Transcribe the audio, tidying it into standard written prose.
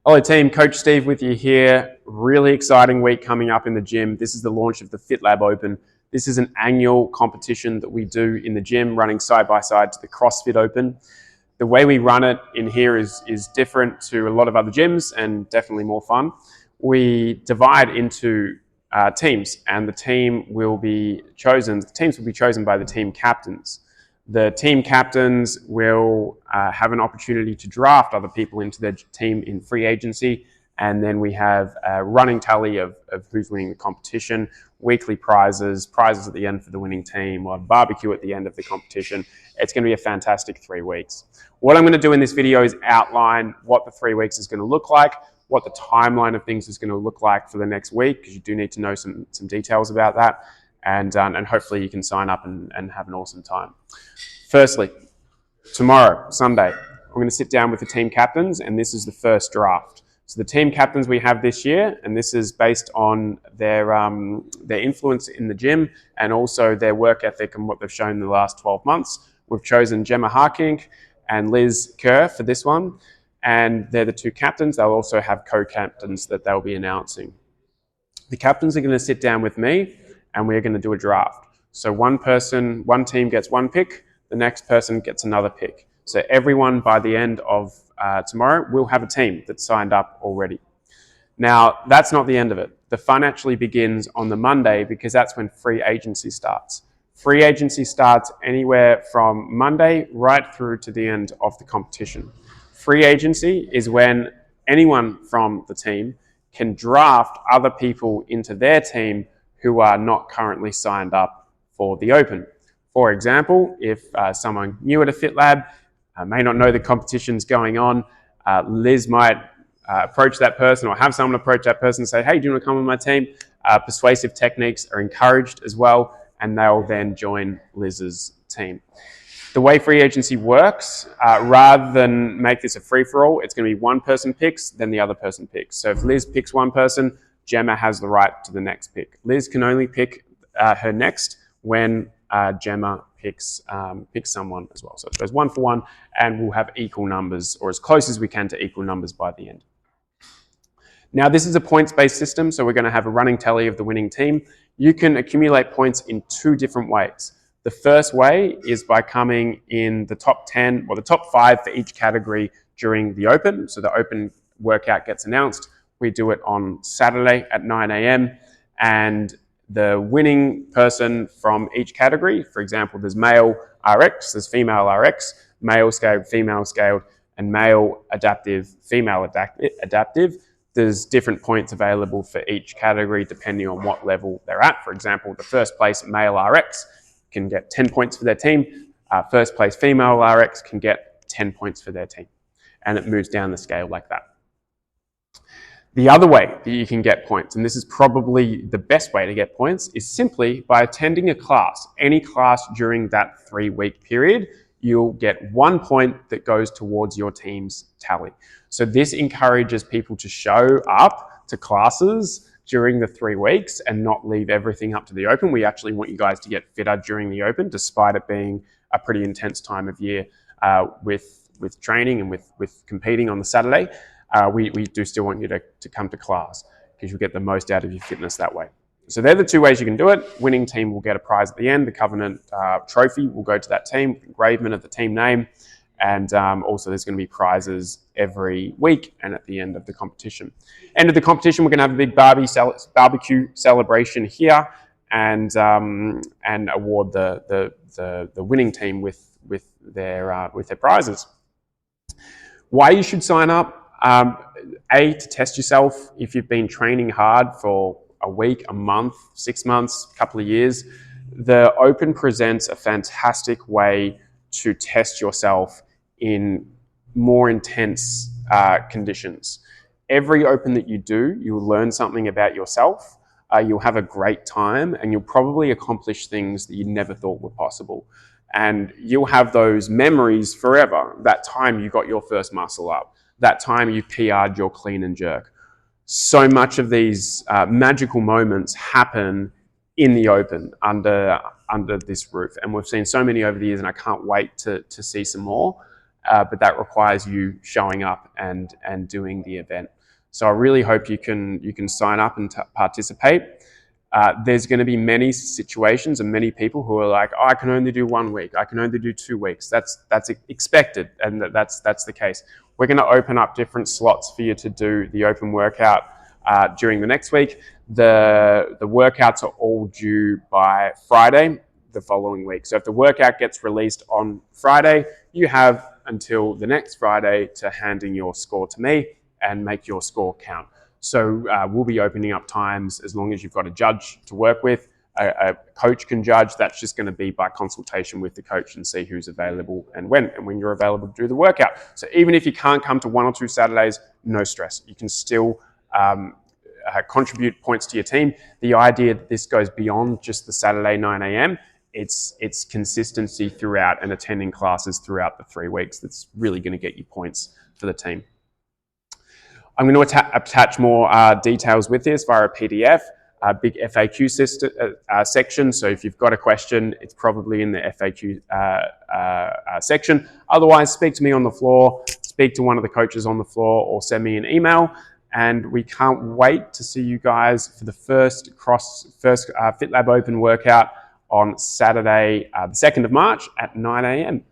Hello team, Coach Steve with you here. Really exciting week coming up in the gym. This is the launch of the FitLab Open. This is an annual competition that we do in the gym, running side by side to the CrossFit Open. The way we run it in here is different to a lot of other gyms and definitely more fun. We divide into teams, and the teams will be chosen by the team captains. The team captains will have an opportunity to draft other people into their team in free agency, and then we have a running tally of who's winning the competition, weekly prizes at the end for the winning team, or barbecue at the end of the competition. It's going to be a fantastic 3 weeks. What I'm going to do in this video is outline what the 3 weeks is going to look like, what the timeline of things is going to look like for the next week, because you do need to know some details about that. And hopefully you can sign up and have an awesome time. Firstly, tomorrow, Sunday, we're going to sit down with the team captains, and this is the first draft. So the team captains we have this year, and this is based on their influence in the gym and also their work ethic and what they've shown in the last 12 months. We've chosen Gemma Harking and Liz Kerr for this one, and they're the 2 captains. They'll also have co-captains that they'll be announcing. The captains are going to sit down with me, and we're going to do a draft. So one team gets 1 pick, the next person gets another pick. So everyone by the end of tomorrow will have a team that's signed up already. Now, that's not the end of it. The fun actually begins on the Monday, because that's when free agency starts. Free agency starts anywhere from Monday right through to the end of the competition. Free agency is when anyone from the team can draft other people into their team who are not currently signed up for the Open. For example, if someone new at a FitLab may not know the competition's going on, Liz might approach that person or have someone approach that person and say, hey, do you want to come on my team? Persuasive techniques are encouraged as well, and they'll then join Liz's team. The way free agency works, rather than make this a free-for-all, it's going to be one person picks, then the other person picks. So if Liz picks one person, Gemma has the right to the next pick. Liz can only pick her next when Gemma picks someone as well. So it goes 1 for 1, and we'll have equal numbers, or as close as we can to equal numbers by the end. Now, this is a points-based system, so we're going to have a running tally of the winning team. You can accumulate points in 2 different ways. The first way is by coming in the top 10 or the top 5 for each category during the Open. So the Open workout gets announced. We do it on Saturday at 9 a.m. and the winning person from each category, for example, there's male RX, there's female RX, male scaled, female scaled, and male adaptive, female adaptive. There's different points available for each category depending on what level they're at. For example, the first place male RX can get 10 points for their team. First place female RX can get 10 points for their team. And it moves down the scale like that. The other way that you can get points, and this is probably the best way to get points, is simply by attending a class. Any class during that 3-week period, you'll get 1 point that goes towards your team's tally. So this encourages people to show up to classes during the 3 weeks and not leave everything up to the Open. We actually want you guys to get fitter during the Open, despite it being a pretty intense time of year with training and with competing on the Saturday. We do still want you to come to class, because you'll get the most out of your fitness that way. So they're the 2 ways you can do it. Winning team will get a prize at the end. The Covenant trophy will go to that team, engravement of the team name, and also there's going to be prizes every week and at the end of the competition. End of the competition, we're going to have a big barbecue celebration here, and award the winning team with their prizes. Why you should sign up? A, to test yourself. If you've been training hard for a week, a month, 6 months, a couple of years, the Open presents a fantastic way to test yourself in more intense conditions. Every Open that you do, you'll learn something about yourself, you'll have a great time, and you'll probably accomplish things that you never thought were possible. And you'll have those memories forever. That time you got your first muscle up, that time you PR'd your clean and jerk. So much of these magical moments happen in the Open under this roof. And we've seen so many over the years, and I can't wait to see some more. but that requires you showing up and doing the event. So I really hope you can sign up and participate. There's going to be many situations and many people who are like, oh, I can only do 1 week, I can only do 2 weeks. That's expected, and that's the case. We're going to open up different slots for you to do the open workout during the next week. The workouts are all due by Friday the following week. So if the workout gets released on Friday, you have until the next Friday to hand in your score to me and make your score count. So we'll be opening up times as long as you've got a judge to work with. A coach can judge. That's just going to be by consultation with the coach and see who's available and when you're available to do the workout. So even if you can't come to 1 or 2 Saturdays, no stress. You can still contribute points to your team. The idea that this goes beyond just the Saturday 9 a.m., it's consistency throughout and attending classes throughout the 3 weeks that's really going to get you points for the team. I'm going to attach more details with this via a PDF, a big FAQ section. So if you've got a question, it's probably in the FAQ section. Otherwise, speak to me on the floor, speak to one of the coaches on the floor, or send me an email. And we can't wait to see you guys for the first FitLab Open workout on Saturday, the 2nd of March at 9 a.m.